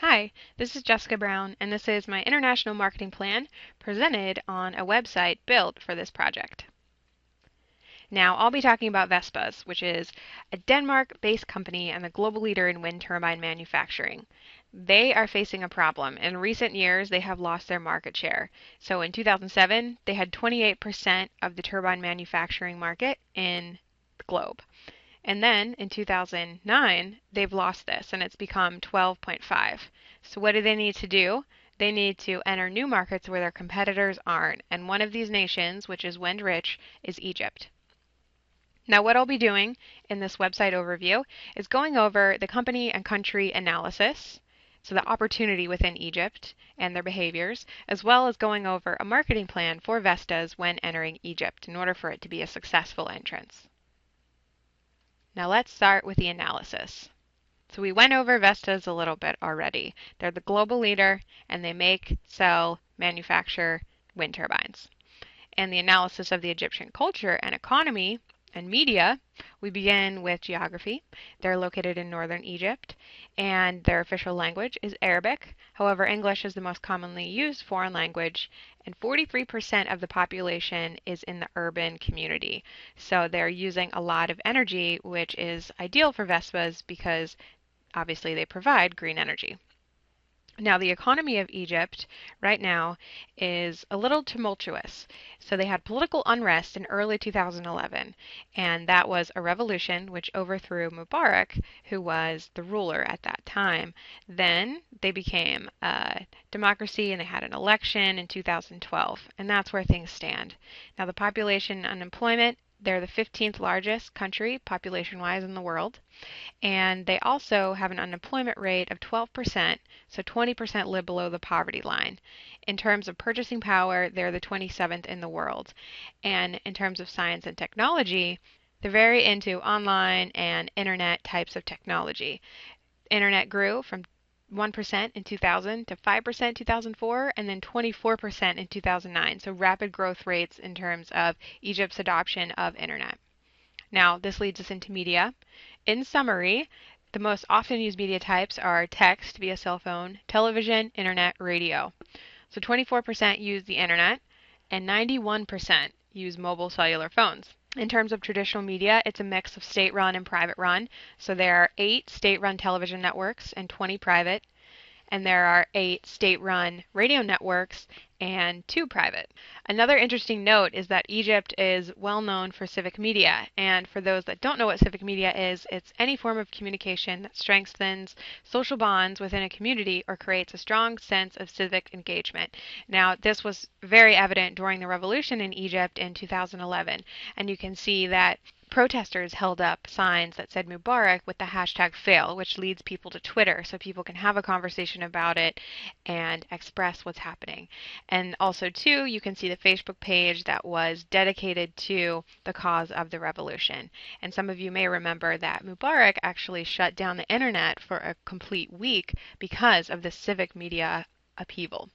Hi, this is Jessica Brown, and this is my international marketing plan presented on a website built for this project. Now, I'll be talking about Vestas, which is a Denmark-based company and the global leader in wind turbine manufacturing. They are facing a problem. In recent years, they have lost their market share. So in 2007, they had 28% of the turbine manufacturing market in the globe. And then in 2009, they've lost this and it's become 12.5. So what do they need to do? They need to enter new markets where their competitors aren't. And one of these nations, which is wind rich, is Egypt. Now, what I'll be doing in this website overview is going over the company and country analysis, so the opportunity within Egypt and their behaviors, as well as going over a marketing plan for Vestas when entering Egypt in order for it to be a successful entrance. Now let's start with the analysis. So we went over Vestas a little bit already. They're the global leader and they make, sell, manufacture wind turbines. And the analysis of the Egyptian culture and economy and media, we begin with geography. They're located in northern Egypt and their official language is Arabic. However, English is the most commonly used foreign language and 43% of the population is in the urban community. So they're using a lot of energy, which is ideal for Vespas because obviously they provide green energy. Now, the economy of Egypt right now is a little tumultuous. So they had political unrest in early 2011, and that was a revolution which overthrew Mubarak, who was the ruler at that time. Then they became a democracy and they had an election in 2012, and that's where things stand. Now, the population unemployment, they're the 15th largest country population-wise in the world. And they also have an unemployment rate of 12%, so 20% live below the poverty line. In terms of purchasing power, they're the 27th in the world. And in terms of science and technology, they're very into online and internet types of technology. Internet grew from 1% in 2000 to 5% in 2004 and then 24% in 2009. So rapid growth rates in terms of Egypt's adoption of internet. Now, this leads us into media. In summary, the most often used media types are text via cell phone, television, internet, radio. So 24% use the internet and 91% use mobile cellular phones. In terms of traditional media, it's a mix of state-run and private-run. So there are 8 state-run television networks and 20 private, and there are 8 state-run radio networks and 2 private. Another interesting note is that Egypt is well known for civic media, and for those that don't know what civic media is, it's any form of communication that strengthens social bonds within a community or creates a strong sense of civic engagement. Now, this was very evident during the revolution in Egypt in 2011, and you can see that protesters held up signs that said Mubarak with the hashtag fail, which leads people to Twitter so people can have a conversation about it and express what's happening. And also, too, you can see the Facebook page that was dedicated to the cause of the revolution. And some of you may remember that Mubarak actually shut down the internet for a complete week because of the civic media upheaval.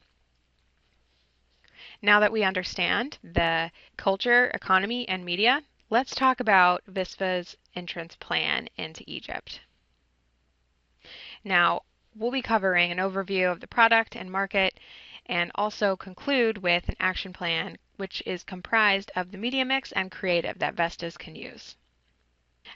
Now that we understand the culture, economy, and media, let's talk about Vespa's entrance plan into Egypt. Now, we'll be covering an overview of the product and market and also conclude with an action plan which is comprised of the media mix and creative that Vestas can use.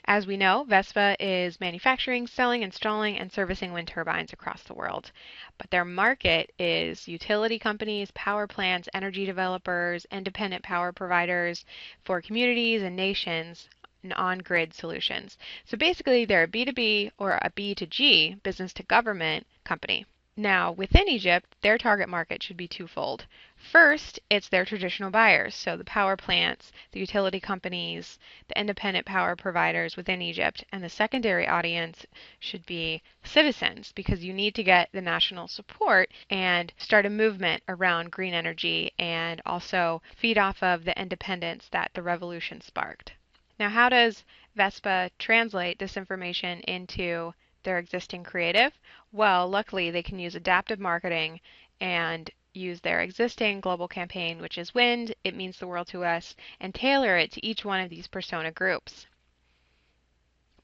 As we know, Vespa is manufacturing, selling, installing, and servicing wind turbines across the world. But their market is utility companies, power plants, energy developers, independent power providers for communities and nations and on-grid solutions. So basically, they're a B2B or a B2G, business to government company. Now, within Egypt, their target market should be twofold. First, it's their traditional buyers, so the power plants, the utility companies, the independent power providers within Egypt, and the secondary audience should be citizens because you need to get the national support and start a movement around green energy and also feed off of the independence that the revolution sparked. Now, how does Vespa translate this information into their existing creative? Well, luckily they can use adaptive marketing and use their existing global campaign, which is Wind, It Means the World to Us, and tailor it to each one of these persona groups.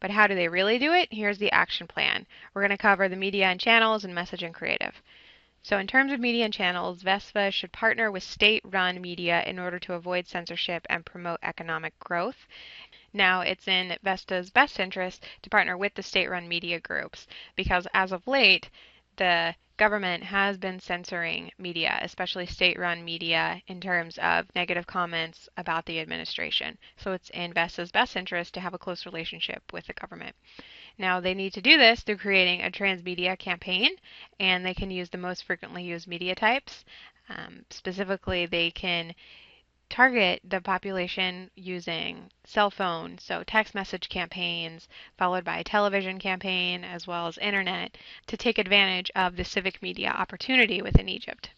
But how do they really do it? Here's the action plan. We're going to cover the media and channels and message and creative. So in terms of media and channels, VESPA should partner with state-run media in order to avoid censorship and promote economic growth. Now, it's in VESPA's best interest to partner with the state-run media groups because as of late, the government has been censoring media, especially state-run media, in terms of negative comments about the administration. So it's in VESPA's best interest to have a close relationship with the government. Now, they need to do this through creating a transmedia campaign, and they can use the most frequently used media types. Specifically, they can target the population using cell phone, so text message campaigns, followed by a television campaign, as well as internet, to take advantage of the civic media opportunity within Egypt.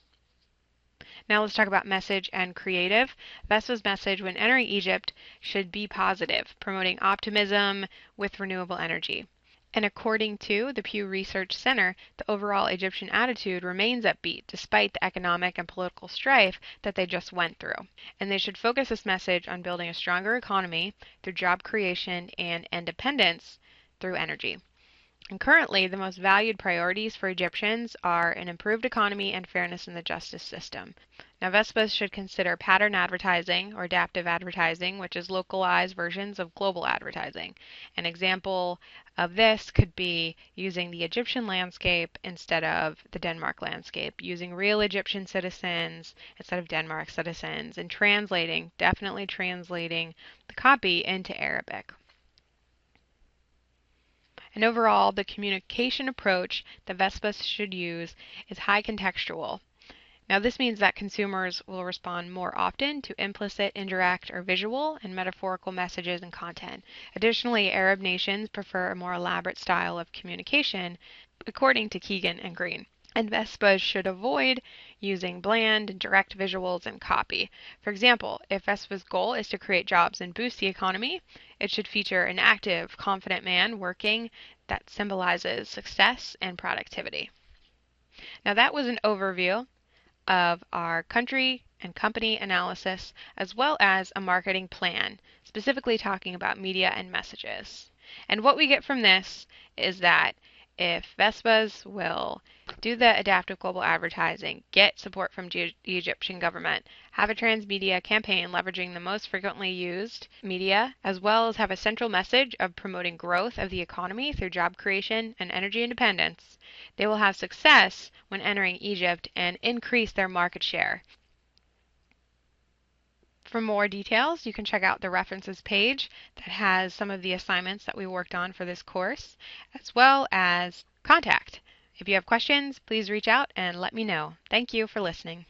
Now let's talk about message and creative. VESPA's message when entering Egypt should be positive, promoting optimism with renewable energy. And according to the Pew Research Center, the overall Egyptian attitude remains upbeat despite the economic and political strife that they just went through. And they should focus this message on building a stronger economy through job creation and independence through energy. And currently, the most valued priorities for Egyptians are an improved economy and fairness in the justice system. Now, VESPA should consider pattern advertising or adaptive advertising, which is localized versions of global advertising. An example of this could be using the Egyptian landscape instead of the Denmark landscape, using real Egyptian citizens instead of Denmark citizens, and definitely translating the copy into Arabic. And overall, the communication approach that VESPA should use is high contextual. Now, this means that consumers will respond more often to implicit, indirect, or visual and metaphorical messages and content. Additionally, Arab nations prefer a more elaborate style of communication, according to Keegan and Green. And VESPA should avoid using bland and direct visuals and copy. For example, if VESPA's goal is to create jobs and boost the economy, it should feature an active, confident man working that symbolizes success and productivity. Now that was an overview of our country and company analysis, as well as a marketing plan, specifically talking about media and messages. And what we get from this is that if VESPAs will do the adaptive global advertising, get support from the Egyptian government, have a transmedia campaign leveraging the most frequently used media, as well as have a central message of promoting growth of the economy through job creation and energy independence, they will have success when entering Egypt and increase their market share. For more details, you can check out the references page that has some of the assignments that we worked on for this course, as well as contact. If you have questions, please reach out and let me know. Thank you for listening.